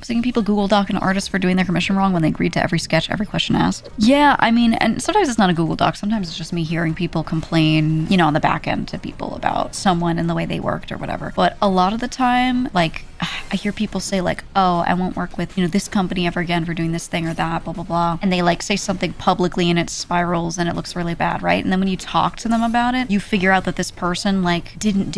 Seeing people Google Doc an artist for doing their commission wrong when they agreed to every sketch, every question asked. Yeah, I mean, and sometimes it's not a Google Doc. Sometimes it's just me hearing people complain, you know, on the back end to people about someone and the way they worked or whatever. But a lot of the time, like, I hear people say like, oh, I won't work with, you know, this company ever again for doing this thing or that, blah, blah, blah. And they like say something publicly and it spirals and it looks really bad, right? And then when you talk to them about it, you figure out that this person like didn't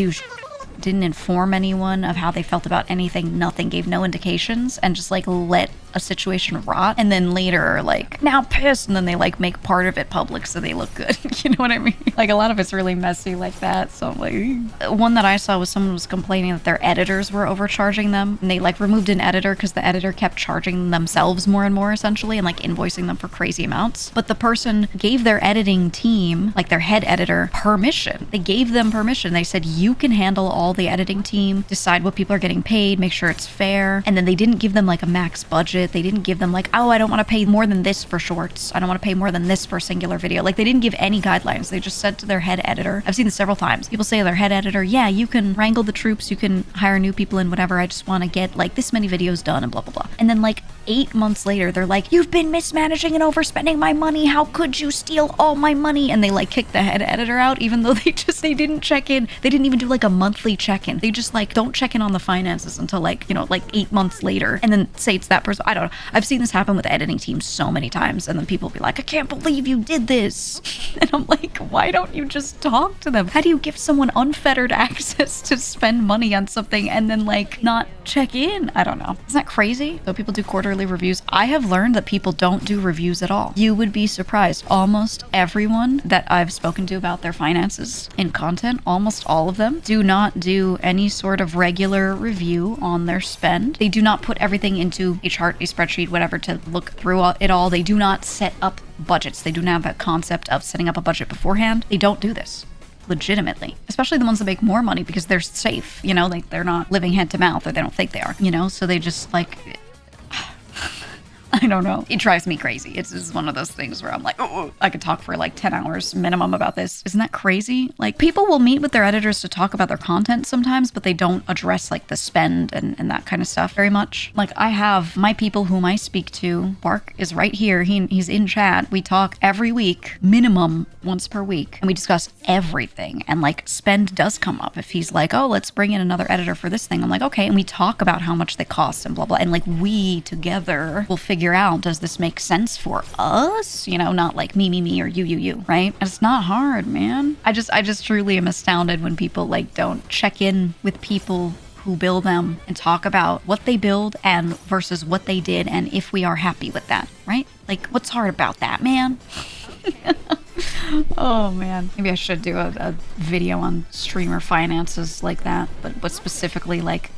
inform anyone of how they felt about anything, nothing, gave no indications, and just like let a situation rot, and then later are like now pissed, and then they like make part of it public so they look good. You know what I mean? Like a lot of it's really messy like that. So I'm like, one that I saw was someone was complaining that their editors were overcharging them, and they like removed an editor because the editor kept charging themselves more and more essentially, and like invoicing them for crazy amounts. But the person gave their editing team, like their head editor, permission. They gave them permission. They said, you can handle all the editing team, decide what people are getting paid, make sure it's fair. And then they didn't give them like a max budget. They didn't give them like, oh, I don't want to pay more than this for shorts. I don't want to pay more than this for a singular video. Like they didn't give any guidelines. They just said to their head editor, I've seen this several times. People say to their head editor, yeah, you can wrangle the troops, you can hire new people in, whatever. I just want to get like this many videos done and blah, blah, blah. And then like 8 months later, they're like, you've been mismanaging and overspending my money. How could you steal all my money? And they like kick the head editor out, even though they didn't check in. They didn't even do like a monthly check-in. They just like don't check in on the finances until like, you know, like 8 months later, and then say it's that person. I don't know. I've seen this happen with editing teams so many times, and then people be like, I can't believe you did this. And I'm like, why don't you just talk to them? How do you give someone unfettered access to spend money on something and then like not check in? I don't know. Isn't that crazy? So people do quarterly reviews. I have learned that people don't do reviews at all. You would be surprised. Almost everyone that I've spoken to about their finances in content, almost all of them, do not do any sort of regular review on their spend. They do not put everything into a chart, a spreadsheet, whatever, to look through it all. They do not set up budgets. They do not have a concept of setting up a budget beforehand. They don't do this. Legitimately, especially the ones that make more money because they're safe, you know, like they're not living hand to mouth, or they don't think they are, you know, so they just like, I don't know. It drives me crazy. It's just one of those things where I'm like, oh, I could talk for like 10 hours minimum about this. Isn't that crazy? Like people will meet with their editors to talk about their content sometimes, but they don't address like the spend and that kind of stuff very much. Like I have my people whom I speak to. Bark is right here. He's in chat. We talk every week, minimum once per week, and we discuss everything. And like spend does come up. If he's like, oh, let's bring in another editor for this thing, I'm like, okay. And we talk about how much they cost and blah, blah. And like we together will figure out, does this make sense for us? You know, not like me, or you, right? And it's not hard, man. I just truly am astounded when people like don't check in with people who build them and talk about what they build and versus what they did, and if we are happy with that, right? Like, what's hard about that, man? Oh man, maybe I should do a video on streamer finances like that, but specifically like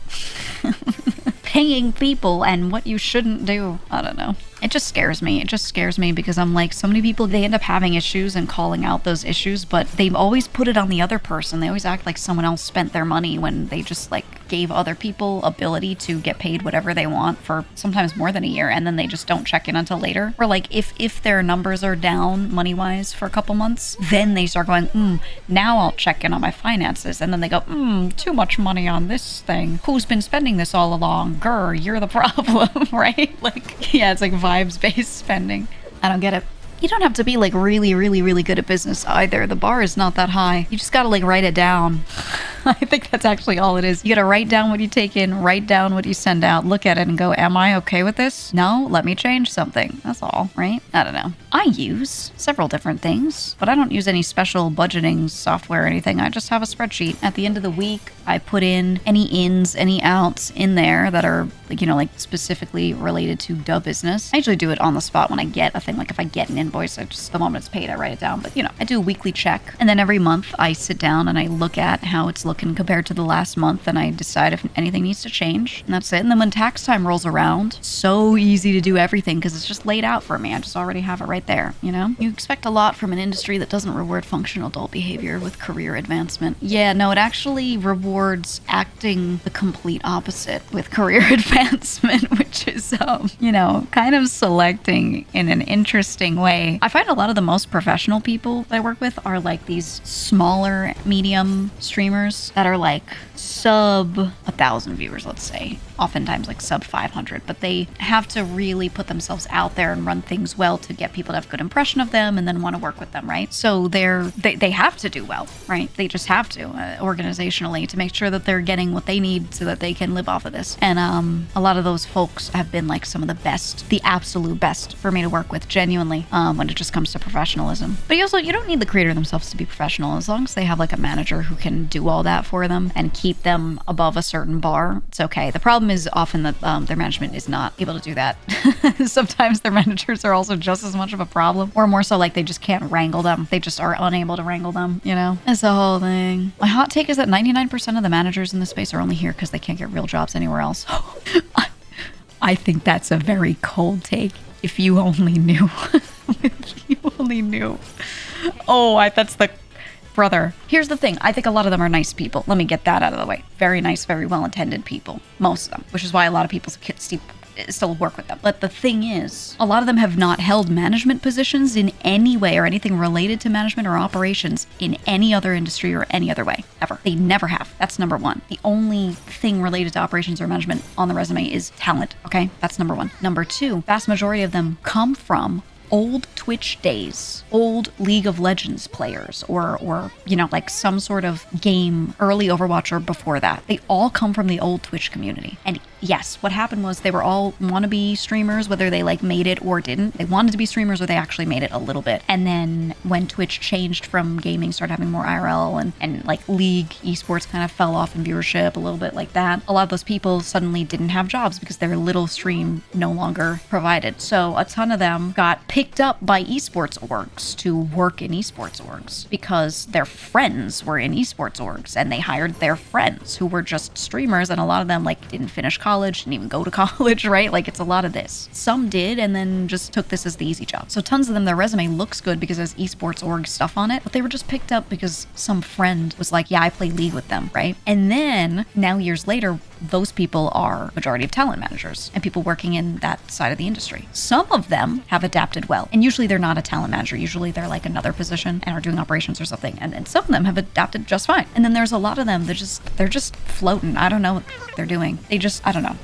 paying people and what you shouldn't do. I don't know. It just scares me. It just scares me because I'm like, so many people, they end up having issues and calling out those issues, but they've always put it on the other person. They always act like someone else spent their money when they just like gave other people ability to get paid whatever they want for sometimes more than a year, and then they just don't check in until later. Or like if their numbers are down money-wise for a couple months, then they start going, now I'll check in on my finances. And then they go, too much money on this thing. Who's been spending this all along? Grr, you're the problem, right? Like, yeah, it's like vibes-based spending. I don't get it. You don't have to be like really, really, really good at business either. The bar is not that high. You just gotta like write it down. I think that's actually all it is. You gotta write down what you take in, write down what you send out, look at it and go, am I okay with this? No, let me change something. That's all, right? I don't know. I use several different things, but I don't use any special budgeting software or anything. I just have a spreadsheet. At the end of the week, I put in any ins, any outs in there that are like, you know, like specifically related to the business. I usually do it on the spot when I get a thing. Like if I get an invoice, I just, the moment it's paid, I write it down. But you know, I do a weekly check. And then every month I sit down and I look at how it's looking compared to the last month, and I decide if anything needs to change. And that's it. And then when tax time rolls around, so easy to do everything because it's just laid out for me. I just already have it right there, you know? You expect a lot from an industry that doesn't reward functional adult behavior with career advancement. Yeah, no, it actually rewards acting the complete opposite with career advancement, which is, you know, kind of selecting in an interesting way. I find a lot of the most professional people that I work with are like these smaller, medium streamers that are like sub 1,000 viewers, let's say, oftentimes like sub 500, but they have to really put themselves out there and run things well to get people to have a good impression of them and then want to work with them, right? So they have to do well, right? They just have to organizationally to make sure that they're getting what they need so that they can live off of this. And a lot of those folks have been like some of the best, the absolute best for me to work with, genuinely, when it just comes to professionalism. But you don't need the creator themselves to be professional. As long as they have like a manager who can do all that for them and keep them above a certain bar, it's okay. The problem is often that their management is not able to do that. Sometimes their managers are also just as much of a problem, or more so like they just can't wrangle them. They just are unable to wrangle them, you know? It's the whole thing. My hot take is that 99% of the managers in this space are only here because they can't get real jobs anywhere else. I think that's a very cold take. If you only knew. If you only knew. Oh, that's the... Brother, here's the thing. I think a lot of them are nice people. Let me get that out of the way. Very nice, very well-intended people. Most of them. Which is why a lot of people still work with them. But the thing is, a lot of them have not held management positions in any way or anything related to management or operations in any other industry or any other way, ever. They never have. That's number one. The only thing related to operations or management on the resume is talent, okay? That's number one. Number two, vast majority of them come from old Twitch days, old League of Legends players, or you know, like some sort of game, early Overwatch or before that. They all come from the old Twitch community. And yes, what happened was they were all wannabe streamers, whether they like made it or didn't. They wanted to be streamers or they actually made it a little bit. And then when Twitch changed from gaming, started having more IRL and like League esports kind of fell off in viewership a little bit like that. A lot of those people suddenly didn't have jobs because their little stream no longer provided. So a ton of them got picked up by esports orgs to work in esports orgs because their friends were in esports orgs and they hired their friends who were just streamers, and a lot of them like didn't finish college, didn't even go to college, right? Like it's a lot of this. Some did and then just took this as the easy job. So tons of them, their resume looks good because it has esports org stuff on it, but they were just picked up because some friend was like, yeah, I play League with them, right? And then now years later, those people are majority of talent managers and people working in that side of the industry. Some of them have adapted well, and usually they're not a talent manager. Usually they're like another position and are doing operations or something. And some of them have adapted just fine. And then there's a lot of them that they're just floating. I don't know what they're doing. I don't know.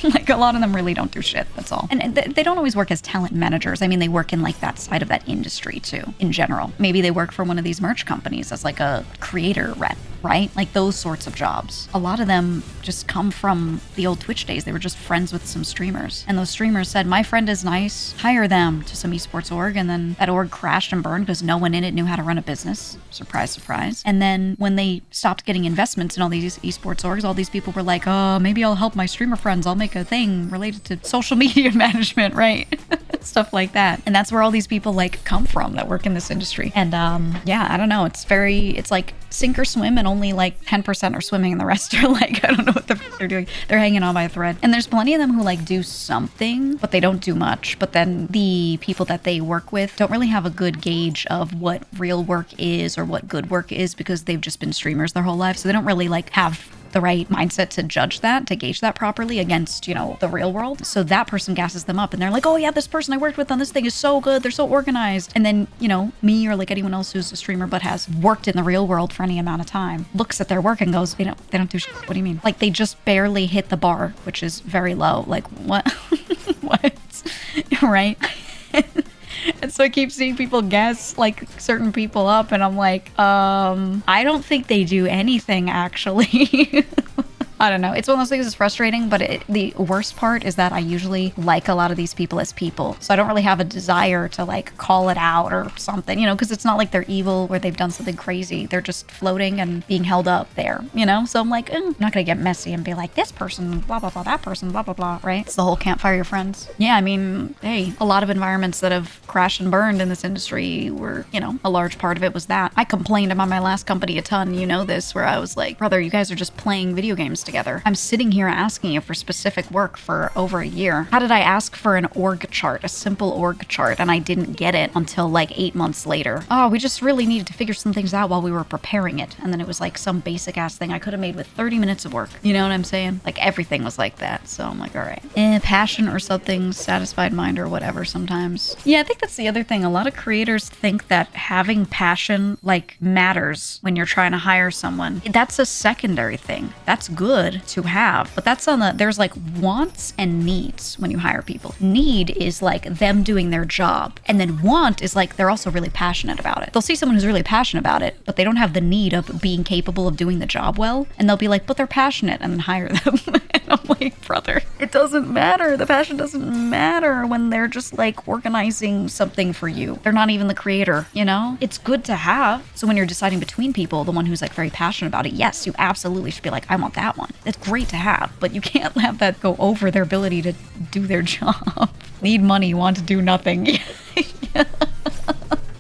Like a lot of them really don't do shit. That's all. And they don't always work as talent managers. I mean, they work in like that side of that industry too, in general. Maybe they work for one of these merch companies as like a creator rep, right? Like those sorts of jobs. A lot of them just come from the old Twitch days. They were just friends with some streamers. And those streamers said, my friend is nice, hire them to some esports org. And then that org crashed and burned because no one in it knew how to run a business. Surprise, surprise. And then when they stopped getting investments in all these esports orgs, all these people were like, oh, maybe I'll help my streamer friends. I'll make a thing related to social media management, right? Stuff like that. And that's where all these people like come from that work in this industry. And yeah, I don't know. It's like sink or swim, and only like 10% are swimming and the rest are like, I don't know what they're doing. They're hanging on by a thread. And there's plenty of them who like do something, but they don't do much. But then the people that they work with don't really have a good gauge of what real work is or what good work is because they've just been streamers their whole life. So they don't really like have the right mindset to judge that, to gauge that properly against, you know, the real world. So that person gasses them up and they're like, oh yeah, this person I worked with on this thing is so good. They're so organized. And then, you know, me or like anyone else who's a streamer but has worked in the real world for any amount of time looks at their work and goes, they don't do shit. What do you mean? Like they just barely hit the bar, which is very low. Like what? What? Right? And so I keep seeing people gas like certain people up and I'm like, I don't think they do anything actually. I don't know. It's one of those things that's frustrating, but the worst part is that I usually like a lot of these people as people. So I don't really have a desire to like call it out or something, you know, because it's not like they're evil or they've done something crazy. They're just floating and being held up there, you know? So I'm like, I'm not going to get messy and be like, this person, blah, blah, blah, that person, blah, blah, blah, right? It's the whole can't fire your friends. Yeah, I mean, hey, a lot of environments that have crashed and burned in this industry were, you know, a large part of it was that. I complained about my last company a ton, you know this, where I was like, brother, you guys are just playing video games together. I'm sitting here asking you for specific work for over a year. How did I ask for an org chart, a simple org chart, and I didn't get it until like 8 months later? Oh, we just really needed to figure some things out while we were preparing it. And then it was like some basic ass thing I could have made with 30 minutes of work. You know what I'm saying? Like everything was like that. So I'm like, all right. Passion or something, satisfied mind or whatever sometimes. Yeah, I think that's the other thing. A lot of creators think that having passion like matters when you're trying to hire someone. That's a secondary thing. That's good to have, but that's on the, there's like wants and needs when you hire people. Need is like them doing their job. And then want is like they're also really passionate about it. They'll see someone who's really passionate about it, but they don't have the need of being capable of doing the job well. And they'll be like, but they're passionate, and then hire them. And I'm like, brother, it doesn't matter. The passion doesn't matter when they're just like organizing something for you. They're not even the creator, you know? It's good to have. So when you're deciding between people, the one who's like very passionate about it, yes, you absolutely should be like, I want that one. It's great to have, but you can't have that go over their ability to do their job. Need money, want to do nothing.